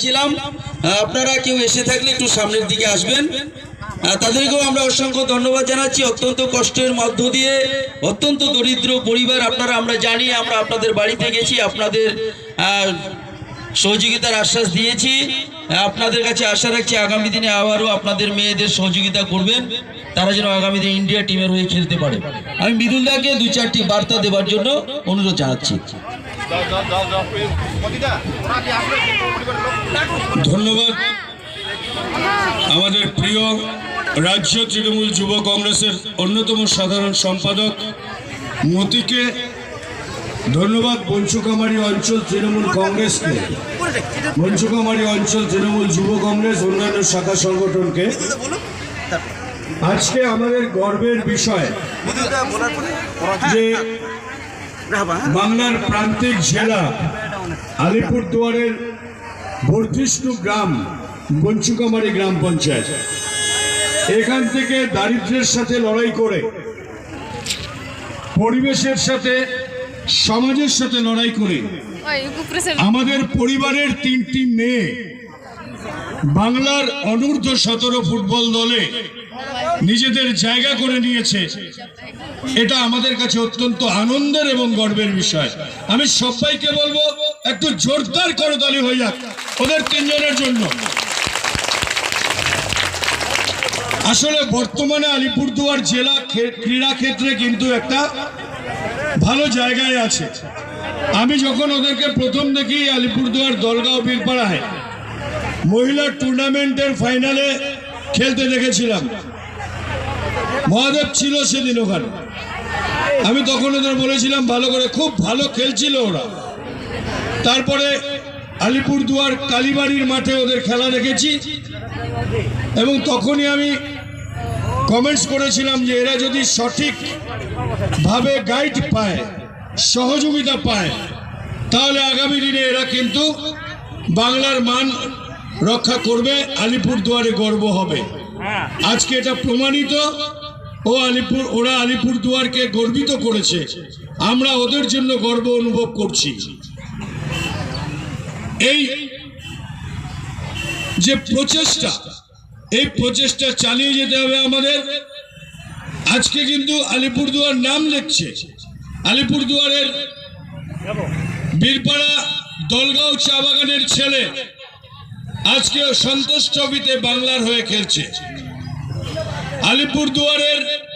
ছিলাম আপনারা কেউ এসে থাকলে একটু সামনের দিকে আসবেন। তাদেরকেও আমরা অসংখ্য ধন্যবাদ জানাচ্ছি। অত্যন্ত কষ্টের মধ্য দিয়ে অত্যন্ত দরিদ্র পরিবার আপনারা, আমরা জানি, আমরা আপনাদের বাড়িতে গেছি, আপনাদের সহযোগিতার আশ্বাস দিয়েছি। আপনাদের কাছে আশা রাখছি আগামী দিনে আবারও আপনাদের মেয়েদের সহযোগিতা করবেন, তারা যেন আগামী দিনে ইন্ডিয়া টিমের হয়ে খেলতে পারে। আমি মৃদুলদাকে 2-4টি বার্তা দেওয়ার জন্য অনুরোধ জানাচ্ছি। ধন্যবাদ আমাদের প্রিয় রাজ্য তৃণমূল যুব কংগ্রেসের অন্যতম সাধারণ সম্পাদক মতিকে, ধন্যবাদ বঞ্চুকামারী অঞ্চল তৃণমূল কংগ্রেসকে, বঞ্চুকামারী অঞ্চল তৃণমূল যুব কংগ্রেস অন্যান্য শাখা সংগঠনকে। আজকে আমাদের গর্বের বিষয় যে বাংলার প্রান্তিক জেলা আলিপুরদুয়ারের বর্ধিষ্ণু গ্রাম বঞ্চুকামারী গ্রাম পঞ্চায়েত, এখান থেকে দারিদ্র্যের সাথে লড়াই করে, পরিবেশের সাথে, সমাজের সাথে লড়াই করে আমাদের পরিবারের 3টি মেয়ে বাংলার অনূর্ধ্ব-17 ফুটবল দলে নিজেদের জায়গা করে নিয়েছে। এটা আমাদের কাছে অত্যন্ত আনন্দের এবং গর্বের বিষয়। আমি সবাইকে বলবো একটু জোরদার করতালি হয়ে যাক ওদের 3 জনের জন্য। আসলে বর্তমানে আলিপুরদুয়ার জেলা ক্রীড়া ক্ষেত্রে কিন্তু একটা ভালো জায়গায় আছে। আমি যখন ওদেরকে প্রথম দেখি আলিপুরদুয়ার দলগাঁও বীরপাড়ায় মহিলা টুর্নামেন্টের ফাইনালে খেলতে দেখেছিলাম, মহাদেব ছিল সেদিন ওখানে। আমি তখন ওদের বলেছিলাম ভালো করে, খুব ভালো খেলছিল ওরা। তারপরে আলিপুরদুয়ার কালীবাড়ির মাঠে ওদের খেলা দেখেছি এবং তখনই আমি কমেন্টস করেছিলাম যে এরা যদি সঠিকভাবে গাইড পায়, সহযোগিতা পায়, তাহলে আগামী দিনে এরা কিন্তু বাংলার মান রক্ষা করবে, আলিপুরদুয়ারে গর্ব হবে। আজকে এটা প্রমাণিত। ওরা আলিপুরদুয়ারকে গর্বিত করেছে, আমরা ওদের জন্য গর্ব অনুভব করছি। এই যে প্রচেষ্টা, এই প্রচেষ্টা চালিয়ে যেতে হবে আমাদের। আজকে কিন্তু আলিপুরদুয়ার নাম লিখছে, আলিপুরদুয়ারের বীরপাড়া দলগাঁও চা বাগানের ছেলে আজকে সন্তোষ ট্রফিতে বাংলার হয়ে খেলছে। আলিপুরদুয়ারের